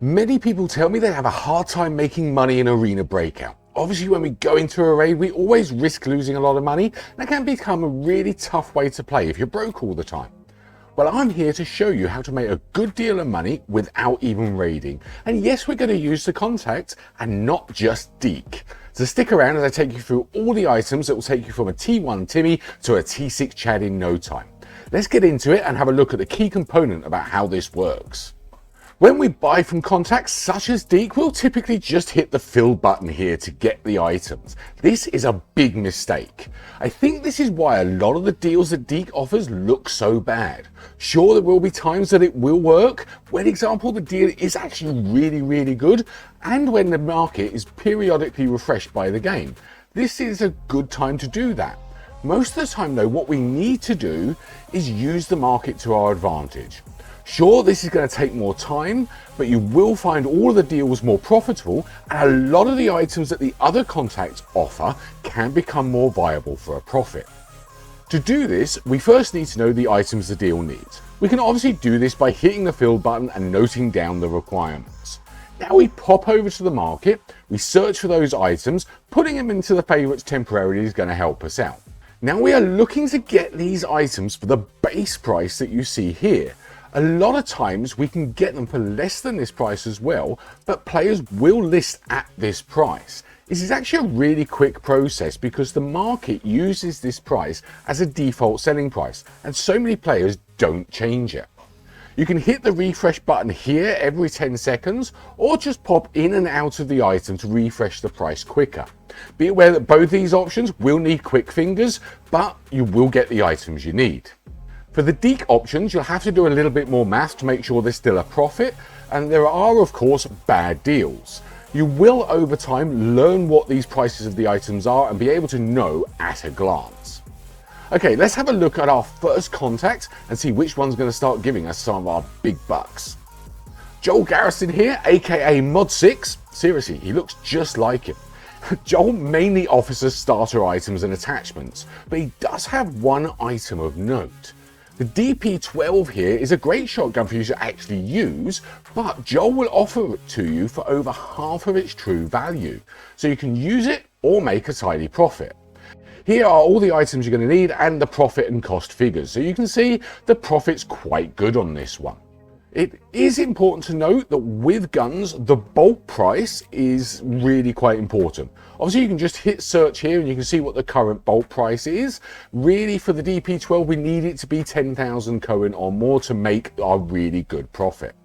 Many people tell me they have a hard time making money in Arena Breakout. Obviously, when we go into a raid, we always risk losing a lot of money, and that can become a really tough way to play if you're broke all the time. Well, I'm here to show you how to make a good deal of money without even raiding. And yes, we're going to use the contacts and not just Deke. So stick around as I take you through all the items that will take you from a T1 Timmy to a T6 Chad in no time. Let's get into it and have a look at the key component about how this works. When we buy from contacts such as Deke, we'll typically just hit the fill button here to get the items. This is a big mistake. I think this is why a lot of the deals that Deke offers look so bad. Sure, there will be times that it will work, when example the deal is actually really good, and when the market is periodically refreshed by the game. This is a good time to do that. Most of the time though, what we need to do is use the market to our advantage. Sure, this is going to take more time, but you will find all of the deals more profitable, and a lot of the items that the other contacts offer can become more viable for a profit. To do this, we first need to know the items the deal needs. We can obviously do this by hitting the fill button and noting down the requirements. Now we pop over to the market, we search for those items, putting them into the favorites temporarily is going to help us out. Now we are looking to get these items for the base price that you see here. A lot of times we can get them for less than this price as well, but players will list at this price. This is actually a really quick process because the market uses this price as a default selling price, and so many players don't change it. You can hit the refresh button here every 10 seconds, or just pop in and out of the item to refresh the price quicker. Be aware that both these options will need quick fingers, but you will get the items you need. For the Deke options, you'll have to do a little bit more math to make sure there's still a profit, and there are of course bad deals. You will over time learn what these prices of the items are and be able to know at a glance. Okay, let's have a look at our first contact and see which one's going to start giving us some of our big bucks. Joel Garrison here, aka Mod6. Seriously, he looks just like him. Joel mainly offers us starter items and attachments, but he does have one item of note. The DP12 here is a great shotgun for you to actually use, but Joel will offer it to you for over half of its true value, so you can use it or make a tidy profit. Here are all the items you're going to need and the profit and cost figures, so you can see the profit's quite good on this one. It is important to note that with guns, the bulk price is really quite important. Obviously, you can just hit search here and you can see what the current bulk price is. Really, for the DP12, we need it to be 10,000 Koen or more to make a really good profit.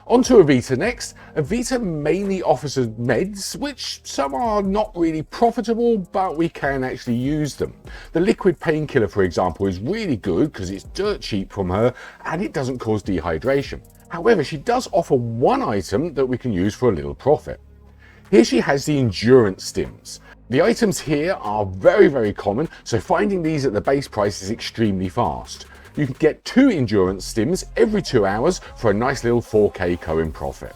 On to Avita next. Avita mainly offers us meds, which some are not really profitable, but we can actually use them. The liquid painkiller, for example, is really good because it's dirt cheap from her and it doesn't cause dehydration. However, she does offer one item that we can use for a little profit. Here she has the endurance stims. The items here are very common, so finding these at the base price is extremely fast. You can get 2 endurance stims every 2 hours for a nice little 4k Koen profit.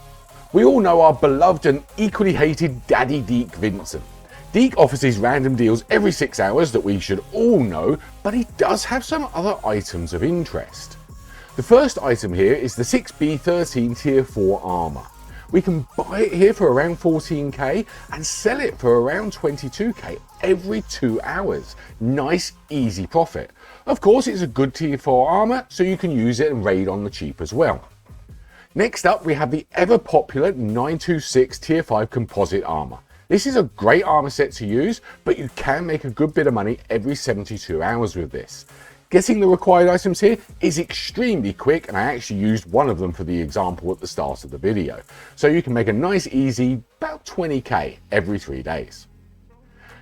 We all know our beloved and equally hated Daddy Deke Vincent. Deke offers these random deals every 6 hours that we should all know, but he does have some other items of interest. The first item here is the 6B13 Tier 4 armor. We can buy it here for around 14k and sell it for around 22k every 2 hours. Nice, easy profit. Of course, it's a good Tier 4 armor, so you can use it and raid on the cheap as well. Next up, we have the ever popular 926 Tier 5 composite armor. This is a great armor set to use, but you can make a good bit of money every 72 hours with this. Getting the required items here is extremely quick, and I actually used one of them for the example at the start of the video. So you can make a nice easy about 20k every 3 days.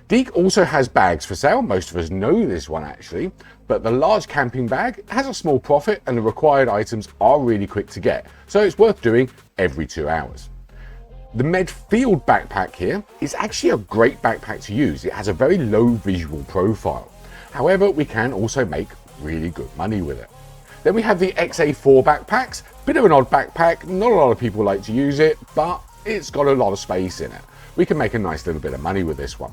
Deke also has bags for sale. Most of us know this one actually, but the large camping bag has a small profit and the required items are really quick to get, so it's worth doing every 2 hours. The Med Field backpack here is actually a great backpack to use. It has a very low visual profile. However, we can also make really good money with it. Then we have the XA4 backpacks. Bit of an odd backpack, not a lot of people like to use it, but it's got a lot of space in it. We can make a nice little bit of money with this one.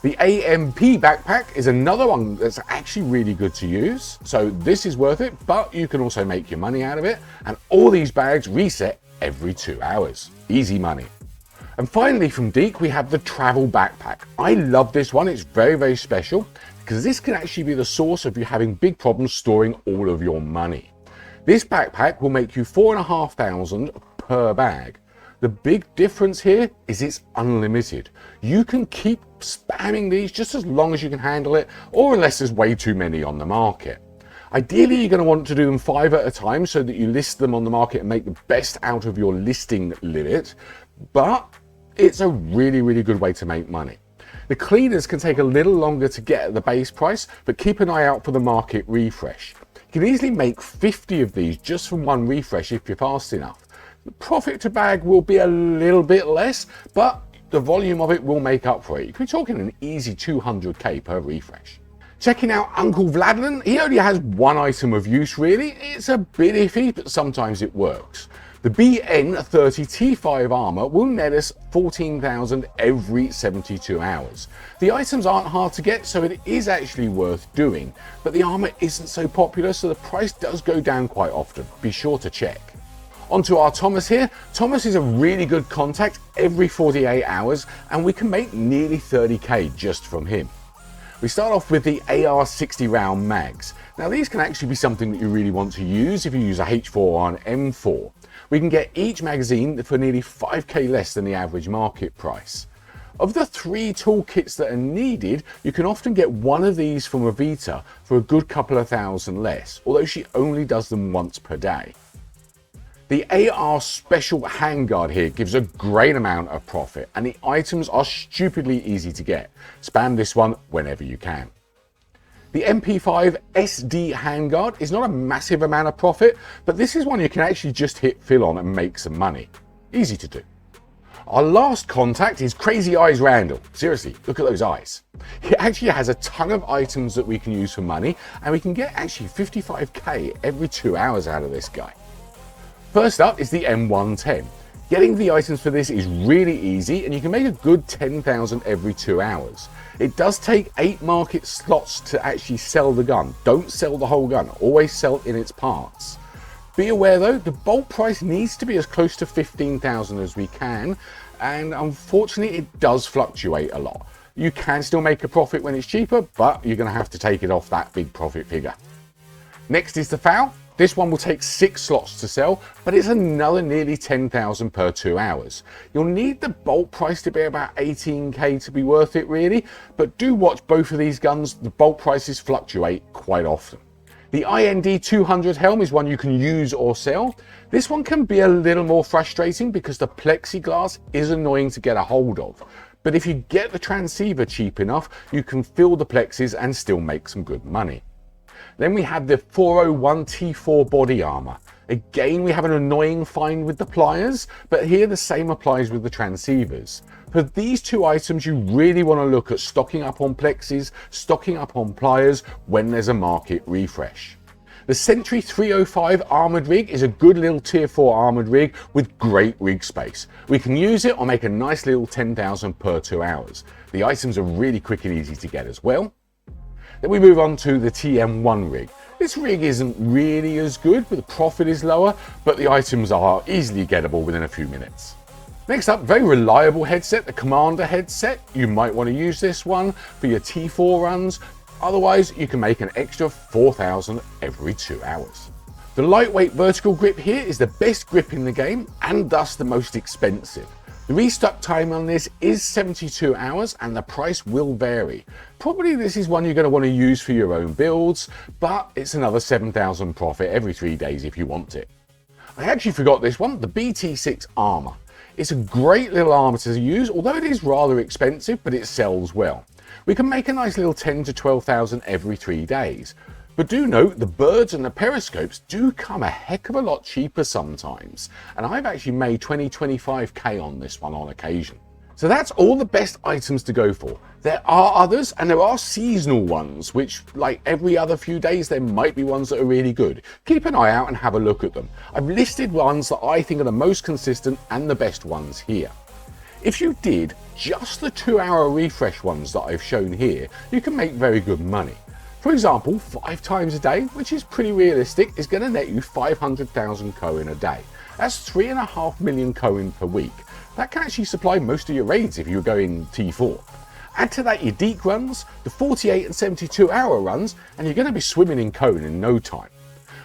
The AMP backpack is another one that's actually really good to use. So this is worth it, but you can also make your money out of it. And all these bags reset every 2 hours. Easy money. And finally from Deke, we have the travel backpack. I love this one. It's very, very special because this can actually be the source of you having big problems storing all of your money. This backpack will make you 4,500 per bag. The big difference here is it's unlimited. You can keep spamming these just as long as you can handle it, or unless there's way too many on the market. Ideally, you're going to want to do them 5 at a time so that you list them on the market and make the best out of your listing limit, but it's a really, really good way to make money. The cleaners can take a little longer to get at the base price, but keep an eye out for the market refresh. You can easily make 50 of these just from one refresh if you're fast enough. The profit to bag will be a little bit less, but the volume of it will make up for it. You could be talking an easy 200k per refresh. Checking out Uncle Vladlen, he only has one item of use really. It's a bit iffy, but sometimes it works. The BN30 T5 armor will net us 14,000 every 72 hours. The items aren't hard to get, so it is actually worth doing, but the armor isn't so popular, so the price does go down quite often. Be sure to check. Onto our Thomas here. Thomas is a really good contact every 48 hours, and we can make nearly 30k just from him. We start off with the AR-60 round mags. Now these can actually be something that you really want to use if you use a H4 or an M4. We can get each magazine for nearly 5k less than the average market price. Of the 3 toolkits that are needed, you can often get one of these from Avita for a good couple of thousand less, although she only does them once per day. The AR Special Handguard here gives a great amount of profit, and the items are stupidly easy to get. Spam this one whenever you can. The MP5 SD Handguard is not a massive amount of profit, but this is one you can actually just hit fill on and make some money. Easy to do. Our last contact is Crazy Eyes Randall. Seriously, look at those eyes. He actually has a ton of items that we can use for money, and we can get actually 55k every 2 hours out of this guy. First up is the M110. Getting the items for this is really easy, and you can make a good 10,000 every 2 hours. It does take 8 market slots to actually sell the gun. Don't sell the whole gun, always sell in its parts. Be aware though, the bulk price needs to be as close to 15,000 as we can, and unfortunately it does fluctuate a lot. You can still make a profit when it's cheaper, but you're going to have to take it off that big profit figure. Next is the FAL. This one will take 6 slots to sell, but it's another nearly 10,000 per 2 hours. You'll need the bulk price to be about 18k to be worth it really, but do watch both of these guns, the bulk prices fluctuate quite often. The IND 200 helm is one you can use or sell. This one can be a little more frustrating because the plexiglass is annoying to get a hold of. But if you get the transceiver cheap enough, you can fill the plexis and still make some good money. Then we have the 401 T4 body armor. Again, we have an annoying find with the pliers, but here the same applies with the transceivers. For these 2 items, you really want to look at stocking up on plexis, stocking up on pliers when there's a market refresh. The Sentry 305 armored rig is a good little tier 4 armored rig with great rig space. We can use it or make a nice little 10,000 per 2 hours. The items are really quick and easy to get as well. Then we move on to the TM1 rig. This rig isn't really as good, but the profit is lower, but the items are easily gettable within a few minutes. Next up, very reliable headset, the Commander headset. You might want to use this one for your T4 runs. Otherwise, you can make an extra 4,000 every 2 hours. The lightweight vertical grip here is the best grip in the game and thus the most expensive. The restock time on this is 72 hours and the price will vary. Probably this is one you're going to want to use for your own builds, but it's another 7,000 profit every 3 days if you want it. I actually forgot this one, the BT6 armor. It's a great little armor to use, although it is rather expensive, but it sells well. We can make a nice little 10 to 12,000 every 3 days. But do note, the birds and the periscopes do come a heck of a lot cheaper sometimes. And I've actually made 20-25k on this one on occasion. So that's all the best items to go for. There are others, and there are seasonal ones, which like every other few days, there might be ones that are really good. Keep an eye out and have a look at them. I've listed ones that I think are the most consistent and the best ones here. If you did just the 2-hour refresh ones that I've shown here, you can make very good money. For example, 5 times a day, which is pretty realistic, is going to net you 500,000 Koen a day. That's 3.5 million Koen per week. That can actually supply most of your raids if you're going T4. Add to that your Deke runs, the 48 and 72 hour runs, and you're going to be swimming in Koen in no time.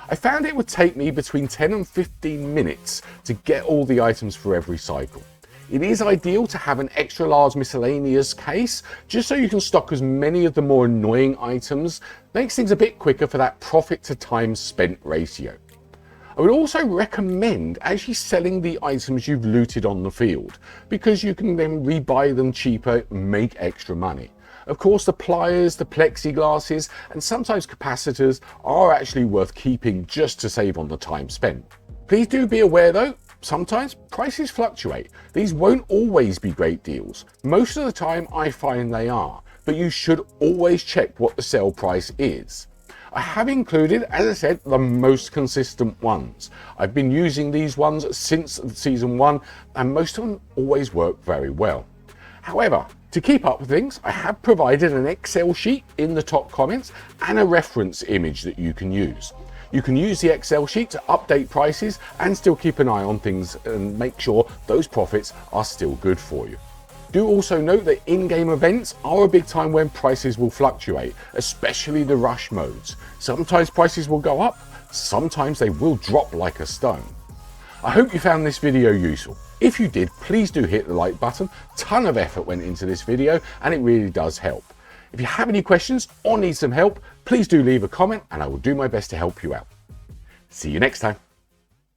I found it would take me between 10 and 15 minutes to get all the items for every cycle. It is ideal to have an extra large miscellaneous case, just so you can stock as many of the more annoying items. Makes things a bit quicker for that profit to time spent ratio. I would also recommend actually selling the items you've looted on the field, because you can then rebuy them cheaper and make extra money. Of course, the pliers, the plexiglasses, and sometimes capacitors are actually worth keeping just to save on the time spent. Please do be aware though, sometimes prices fluctuate. These won't always be great deals. Most of the time I find they are, but you should always check what the sale price is. I have included, as I said, the most consistent ones. I've been using these ones since season 1, and most of them always work very well. However, to keep up with things, I have provided an Excel sheet in the top comments and a reference image that you can use. You can use the Excel sheet to update prices and still keep an eye on things and make sure those profits are still good for you. Do also note that in-game events are a big time when prices will fluctuate, especially the rush modes. Sometimes prices will go up, sometimes they will drop like a stone. I hope you found this video useful. If you did, please do hit the like button. Ton of effort went into this video and it really does help. If you have any questions or need some help, please do leave a comment and I will do my best to help you out. See you next time.